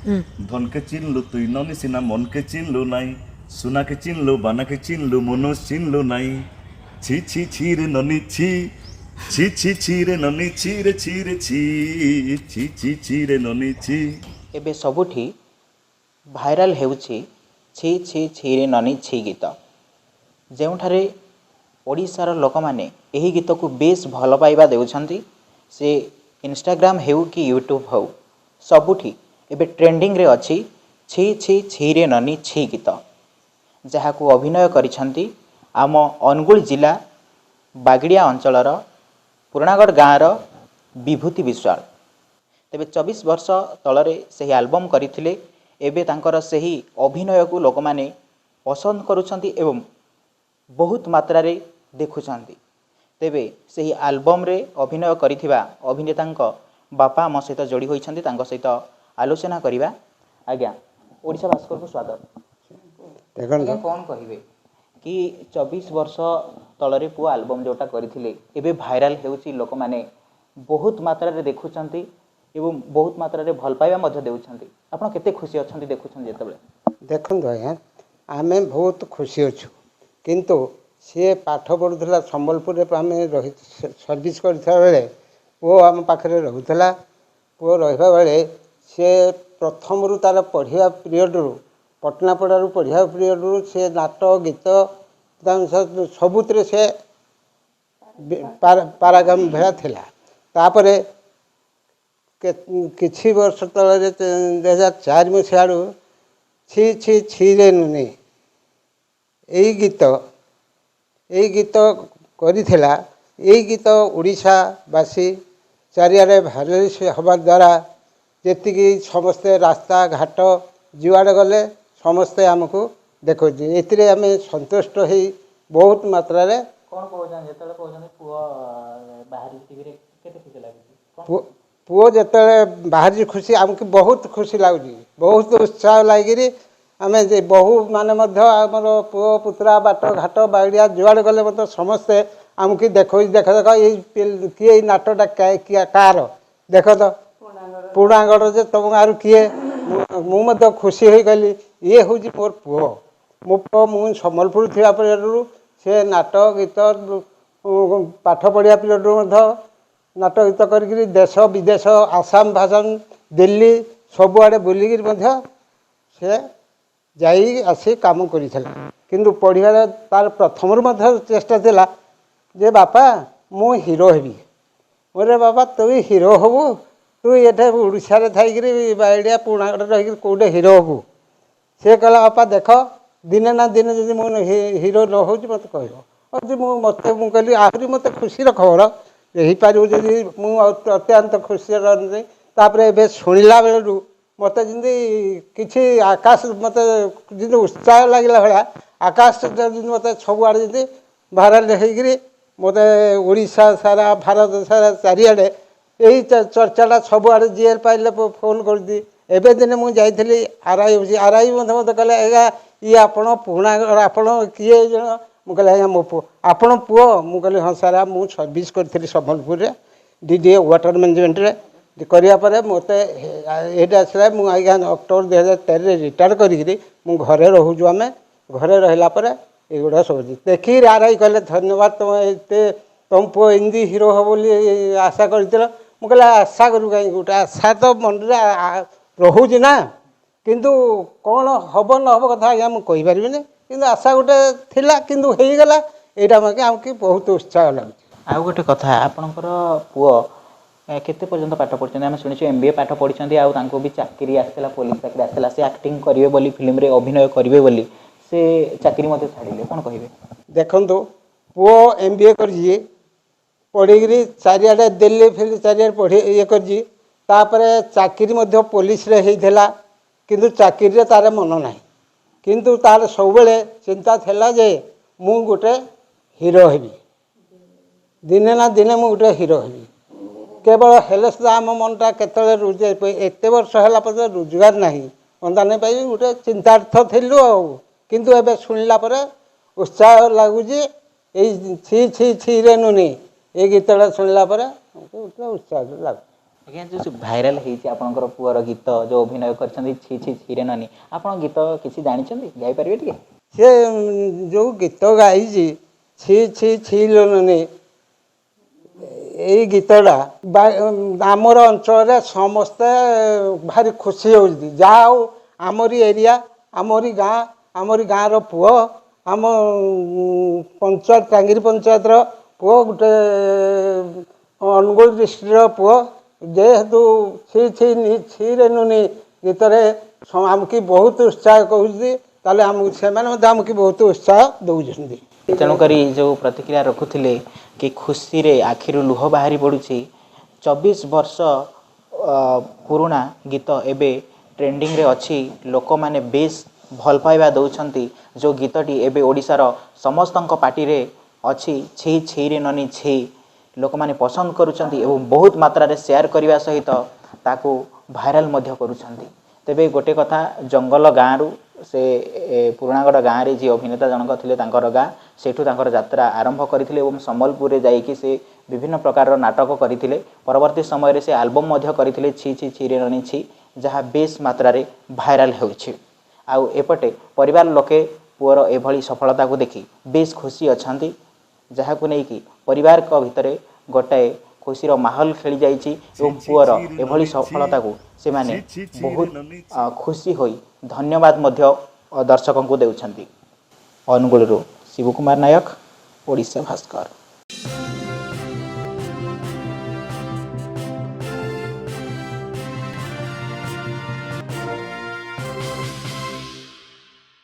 ধনকে চিনলু তুই ননি সিনা মনকে চিনলু নাই সোনাকে চিনলু বানাকে চিনলু মনোজ চিনলু নাই ছি ছি ছি রে ননি ছি ছি ছি ছি রে ননি ছি রে ছি রে ছি ছি ছি ছি রে ନନି ছি। ଏବେ ସବୁଠି ଭାଇରାଲ୍ ହେଉଛି ଛି ଛି ଛିରେ ନନି ଛି ଗୀତ, ଯେଉଁଠାରେ ଓଡ଼ିଶାର ଲୋକମାନେ ଏହି ଗୀତକୁ ବେଶ୍ ଭଲ ପାଇବା ଦେଉଛନ୍ତି। ସେ ଇନଷ୍ଟାଗ୍ରାମ ହେଉ କି ୟୁଟ୍ୟୁବ୍ ହେଉ ସବୁଠି ଏବେ ଟ୍ରେଣ୍ଡିଂରେ ଅଛି ଛି ଛି ଛିରେ ନନି ଛି ଗୀତ, ଯାହାକୁ ଅଭିନୟ କରିଛନ୍ତି ଆମ ଅନୁଗୁଳ ଜିଲ୍ଲା ବାଗିଡ଼ିଆ ଅଞ୍ଚଳର ପୁରୁଣାଗଡ଼ ଗାଁର ବିଭୂତି ବିଶ୍ୱାଳ। ତେବେ 24 ବର୍ଷ ତଳରେ ସେହି ଆଲବମ୍ କରିଥିଲେ। ଏବେ ତାଙ୍କର ସେହି ଅଭିନୟକୁ ଲୋକମାନେ ପସନ୍ଦ କରୁଛନ୍ତି ଏବଂ ବହୁତ ମାତ୍ରାରେ ଦେଖୁଛନ୍ତି। ତେବେ ସେହି ଆଲବମ୍ରେ ଅଭିନୟ କରିଥିବା ଅଭିନେତାଙ୍କ ବାପା ଆମ ସହିତ ଯୋଡ଼ି ହୋଇଛନ୍ତି, ତାଙ୍କ ସହିତ ଆଲୋଚନା କରିବା। ଆଜ୍ଞା, ଓଡ଼ିଶା ଭାସ୍କରକୁ ସ୍ୱାଗତ। ଦେଖନ୍ତୁ କ'ଣ କହିବେ କି 24 ବର୍ଷ ତଳରେ ପୁଅ ଆଲବମ୍ ଯେଉଁଟା କରିଥିଲେ ଏବେ ଭାଇରାଲ୍ ହେଉଛି, ଲୋକମାନେ ବହୁତ ମାତ୍ରାରେ ଦେଖୁଛନ୍ତି ଏବଂ ବହୁତ ମାତ୍ରାରେ ଭଲ ପାଇବା ମଧ୍ୟ ଦେଉଛନ୍ତି। ଆପଣ କେତେ ଖୁସି ଅଛନ୍ତି ଦେଖୁଛନ୍ତି ଯେତେବେଳେ? ଦେଖନ୍ତୁ ଆଜ୍ଞା, ଆମେ ବହୁତ ଖୁସି ଅଛୁ, କିନ୍ତୁ ସିଏ ପାଠ ପଢ଼ୁଥିଲା ସମ୍ବଲପୁରରେ, ଆମେ ସର୍ଭିସ୍ କରିଥିବା ବେଳେ ପୁଅ ଆମ ପାଖରେ ରହୁଥିଲା। ପୁଅ ରହିବା ବେଳେ ସିଏ ପ୍ରଥମରୁ ତା'ର ପଢ଼ିବା ପିରିୟଡ଼ରୁ ପଟନାପଡ଼ାରୁ ପଢ଼ିବା ପିରିୟଡ଼ରୁ ସେ ନାଟ ଗୀତ ସବୁଥିରେ ସେ ପାରାଗାମ ଭଳିଆ ଥିଲା। ତାପରେ କିଛି ବର୍ଷ ତଳରେ 2004 ମସିହାରୁ ଛି ଛି ଛିରେ ନୁନି ଏଇ ଗୀତ କରିଥିଲା। ଏଇ ଗୀତ ଓଡ଼ିଶାବାସୀ ଚାରିଆଡ଼େ ଭାଇରାଲ୍ ହେବା ଦ୍ୱାରା ଯେତିକି ସମସ୍ତେ ରାସ୍ତାଘାଟ ଯୁଆଡ଼େ ଗଲେ ସମସ୍ତେ ଆମକୁ ଦେଖୁଛି। ଏଥିରେ ଆମେ ସନ୍ତୁଷ୍ଟ ହେଇ ବହୁତ ମାତ୍ରାରେ କ'ଣ କହୁଛନ୍ତି ଯେତେବେଳେ କହୁଛନ୍ତି ପୁଅ ବାହାରି ଟିଭିରେ କେତେ ଖୁସି ଲାଗୁଛି? ପୁଅ ଯେତେବେଳେ ବାହାରି ଖୁସି ଆମକୁ ବହୁତ ଖୁସି ଲାଗୁଛି, ବହୁତ ଉତ୍ସାହ ଲାଗିକିରି ଆମେ ଯେ ବହୁ ମାନେ ମଧ୍ୟ ଆମର ପୁଅ ପୁତୁରା ବାଟ ଘାଟ ବାଡ଼ିଆ ଯୁଆଡ଼େ ଗଲେ ମଧ୍ୟ ସମସ୍ତେ ଆମକୁ ଦେଖଉଛି, ଦେଖ ଏଇ କିଏ ଏଇ ନାଟଟା କାହାର ଦେଖ ତ ପୁରୁଣାଗଡ଼ ଯେ ତମ ଗାଁରୁ କିଏ। ମୁଁ ମଧ୍ୟ ଖୁସି ହୋଇଗଲି, ଇଏ ହେଉଛି ମୋର ପୁଅ। ମୋ ପୁଅ ମୁଁ ସମ୍ବଲପୁର ଥିବା ପିରିୟଡ଼ରୁ ସେ ନାଟ ଗୀତ ପାଠ ପଢ଼ିବା ପିରିୟଡ଼ରୁ ମଧ୍ୟ ନାଟ ଗୀତ କରିକିରି ଦେଶ ବିଦେଶ ଆସାମ ଫାସାମ ଦିଲ୍ଲୀ ସବୁଆଡ଼େ ବୁଲିକିରି ମଧ୍ୟ ସେ ଯାଇ ଆସି କାମ କରିଥିଲା। କିନ୍ତୁ ପଢ଼ିବାରେ ତା'ର ପ୍ରଥମରୁ ମଧ୍ୟ ଚେଷ୍ଟା ଥିଲା ଯେ ବାପା ମୁଁ ହିରୋ ହେବି। ବୋଲେ ବାପା ତୁ ହିରୋ ହେବୁ, ତୁ ଏଠି ଓଡ଼ିଶାରେ ଥାଇକିରି ବାଡ଼ିଆ ପୁରୁଣାଗଡ଼ରେ ରହିକିରି କେଉଁଠି ହିରୋ ହେବୁ। ସେ କହିଲା ବାପା ଦେଖ ଦିନେ ନା ଦିନେ ଯଦି ମୁଁ ହିରୋ ନ ହେଉଛି ମୋତେ କହିବ। ମୁଁ କହିଲି ଆହୁରି ମୋତେ ଖୁସିର ଖବର ହେଇପାରିବ ଯଦି ମୁଁ ଅତ୍ୟନ୍ତ ଖୁସିରେ ରହିଲି। ତାପରେ ଏବେ ଶୁଣିଲା ବେଳରୁ ମୋତେ ଯେମିତି କିଛି ଆକାଶ ମୋତେ ଯେମିତି ଉତ୍ସାହ ଲାଗିଲା ଭଳିଆ ଆକାଶ ଯେମିତି ମୋତେ ସବୁଆଡ଼େ ଯେମିତି ଭାଇରାଲ୍ ହେଇକିରି ମୋତେ ଓଡ଼ିଶା ସାରା ଭାରତ ସାରା ଚାରିଆଡ଼େ ଏଇ ଚର୍ଚ୍ଚାଟା ସବୁଆଡ଼େ ଯିଏ ପାଇଲେ ଫୋନ୍ କରୁଛି। ଏବେ ଦିନେ ମୁଁ ଯାଇଥିଲି ଆର୍ଆଇ ମୋତେ କହିଲେ ଆଜ୍ଞା ଇଏ ଆପଣ ପୁରୁଣାଗଡ଼ ଆପଣ କିଏ ଜଣ? ମୁଁ କହିଲି ଆଜ୍ଞା ମୋ ପୁଅ। ଆପଣ ପୁଅ? ମୁଁ କହିଲି ହଁ ସାର୍, ମୁଁ ସର୍ଭିସ୍ କରିଥିଲି ସମ୍ବଲପୁରରେ DDA ୱାଟର ମ୍ୟାନେଜମେଣ୍ଟରେ। କରିବା ପରେ ମୋତେ ଏଇଟା ଆସିଲା। ମୁଁ ଆଜ୍ଞା ଅକ୍ଟୋବର 2013ରେ ରିଟାୟାର୍ଡ଼ କରିକିରି ମୁଁ ଘରେ ରହୁଛୁ। ଆମେ ଘରେ ରହିଲା ପରେ ଏଗୁଡ଼ା ସବୁ ଦେଖିକିରି ଆର୍ଆଇ କହିଲେ ଧନ୍ୟବାଦ, ତୁମେ ଏତେ ତୁମ ପୁଅ ଏମିତି ହିରୋ ହେବ ବୋଲି ଆଶା କରିଥିଲ। ମୁଁ କହିଲି ଆଶା କରିବୁ କାହିଁକି, ଗୋଟେ ଆଶା ତ ମନରେ ରହୁଛି ନା, କିନ୍ତୁ କ'ଣ ହେବ ନ ହେବ କଥା ଆଜ୍ଞା ମୁଁ କହିପାରିବିନି, କିନ୍ତୁ ଆଶା ଗୋଟେ ଥିଲା କିନ୍ତୁ ହେଇଗଲା। ଏଇଟା ଆମକୁ ବହୁତ ଉତ୍ସାହ ଲାଗୁଛି। ଆଉ ଗୋଟେ କଥା, ଆପଣଙ୍କର ପୁଅ କେତେ ପର୍ଯ୍ୟନ୍ତ ପାଠ ପଢ଼ିଛନ୍ତି? ଆମେ ଶୁଣିଛୁ MBA ପାଠ ପଢ଼ିଛନ୍ତି, ଆଉ ତାଙ୍କୁ ବି ଚାକିରି ଆସିଥିଲା, ପୋଲିସ ଚାକିରି ଆସିଥିଲା। ସେ ଆକ୍ଟିଂ କରିବେ ବୋଲି, ଫିଲ୍ମରେ ଅଭିନୟ କରିବେ ବୋଲି ସେ ଚାକିରି ମଧ୍ୟ ଛାଡ଼ିଲେ, କ'ଣ କହିବେ? ଦେଖନ୍ତୁ ପୁଅ MBA କରିଛି, ପଢ଼ିକିରି ଚାରିଆଡ଼େ ଦିଲ୍ଲୀ ଫିଲ୍ମ ଚାରିଆଡ଼େ ଇଏ କରିଛି। ତାପରେ ଚାକିରି ମଧ୍ୟ ପୋଲିସରେ ହେଇଥିଲା, କିନ୍ତୁ ଚାକିରିରେ ତା'ର ମନ ନାହିଁ। କିନ୍ତୁ ତା'ର ସବୁବେଳେ ଚିନ୍ତା ଥିଲା ଯେ ମୁଁ ଗୋଟେ ହିରୋ ହେବି, ଦିନେ ନା ଦିନେ ମୁଁ ଗୋଟେ ହିରୋ ହେବି। କେବଳ ହେଲେ ସୁଦ୍ଧା ଆମ ମନଟା କେତେବେଳେ ଏତେ ବର୍ଷ ହେଲା ପର୍ଯ୍ୟନ୍ତ ରୋଜଗାର ନାହିଁ, ଅନ୍ଦାନ ପାଇବି ଗୋଟେ ଚିନ୍ତାର୍ଥ ଥିଲୁ ଆଉ। କିନ୍ତୁ ଏବେ ଶୁଣିଲା ପରେ ଉତ୍ସାହ ଲାଗୁଛି। ଏଇ ଛି ଛି ଛିରେ ନୁନି ଏଇ ଗୀତଟା ଶୁଣିଲା ପରେ ଉତ୍ସାହ ଲାଗୁଛି। ଆଜ୍ଞା ଯେଉଁ ଭାଇରାଲ ହେଇଛି ଆପଣଙ୍କର ପୁଅର ଗୀତ ଯେଉଁ ଅଭିନୟ କରିଛନ୍ତି ଛି ଛି ଛିରେ ନନି, ଆପଣ ଗୀତ କିଛି ଜାଣିଛନ୍ତି ଗାଇପାରିବେ ଟିକେ? ସେ ଯେଉଁ ଗୀତ ଗାଇଛି ଛି ଛି ଛିଲୋନି, ଏଇ ଗୀତଟା ଆମର ଅଞ୍ଚଳରେ ସମସ୍ତେ ଭାରି ଖୁସି ହେଉଛନ୍ତି। ଯାହା ହଉ ଆମରି ଏରିଆ, ଆମରି ଗାଁ, ଆମରି ଗାଁର ପୁଅ, ଆମ ପଞ୍ଚାୟତ ଟାଙ୍ଗିରି ପଞ୍ଚାୟତର ପୁଅ, ଗୋଟେ ଅନୁଗୁଳ ଡିଷ୍ଟ୍ରିକ୍ଟର ପୁଅ, ଯେହେତୁ ଛି ଛି ଛିରେ ନୁନି ଗୀତରେ ଆମକୁ ବହୁତ ଉତ୍ସାହ କରୁଛି, ତାହେଲେ ଆମକୁ ସେମାନେ ମଧ୍ୟ ଆମକୁ ବହୁତ ଉତ୍ସାହ ଦେଉଛନ୍ତି। ତେଣୁକରି ଯେଉଁ ପ୍ରତିକ୍ରିୟା ରଖୁଥିଲେ କି ଖୁସିରେ ଆଖିରୁ ଲୁହ ବାହାରି ପଡ଼ୁଛି, 24 ବର୍ଷ ପୁରୁଣା ଗୀତ ଏବେ ଟ୍ରେଣ୍ଡିଂରେ ଅଛି, ଲୋକମାନେ ବେଶ ଭଲ ପାଇବା ଦେଉଛନ୍ତି। ଯେଉଁ ଗୀତଟି ଏବେ ଓଡ଼ିଶାର ସମସ୍ତଙ୍କ ପାଟିରେ ଅଛି ଛି ଛିରେ ନନି ଛି, ଲୋକମାନେ ପସନ୍ଦ କରୁଛନ୍ତି ଏବଂ ବହୁତ ମାତ୍ରାରେ ସେୟାର କରିବା ସହିତ ତାକୁ ଭାଇରାଲ ମଧ୍ୟ କରୁଛନ୍ତି। ତେବେ ଗୋଟେ କଥା, ଜଙ୍ଗଲ ଗାଁରୁ ସେ ପୁରୁଣାଗଡ଼ ଗାଁରେ ଯିଏ ଅଭିନେତା ଜଣକ ଥିଲେ ତାଙ୍କର ଗାଁ, ସେଇଠୁ ତାଙ୍କର ଯାତ୍ରା ଆରମ୍ଭ କରିଥିଲେ ଏବଂ ସମ୍ବଲପୁରରେ ଯାଇକି ସେ ବିଭିନ୍ନ ପ୍ରକାରର ନାଟକ କରିଥିଲେ। ପରବର୍ତ୍ତୀ ସମୟରେ ସେ ଆଲବମ୍ ମଧ୍ୟ କରିଥିଲେ ଛି ଛି ଛିରେ ନନି ଛି, ଯାହା ବେଶ ମାତ୍ରାରେ ଭାଇରାଲ ହେଉଛି। ଆଉ ଏପଟେ ପରିବାର ଲୋକେ ପୁଅର ଏଭଳି ସଫଳତାକୁ ଦେଖି ବେଶ ଖୁସି ଅଛନ୍ତି, ଯାହାକୁ ନେଇକି ପରିବାରଙ୍କ ଭିତରେ ଗୋଟାଏ ଖୁସିର ମାହୋଲ ଖେଳି ଯାଇଛି ଏବଂ ପୁଅର ଏଭଳି ସଫଳତାକୁ ସେମାନେ ବହୁତ ଖୁସି ହୋଇ ଧନ୍ୟବାଦ ମଧ୍ୟ ଦର୍ଶକଙ୍କୁ ଦେଉଛନ୍ତି। ଅନୁଗୁଳରୁ ଶିବ କୁମାର ନାୟକ, ଓଡ଼ିଶା ଭାସ୍କର।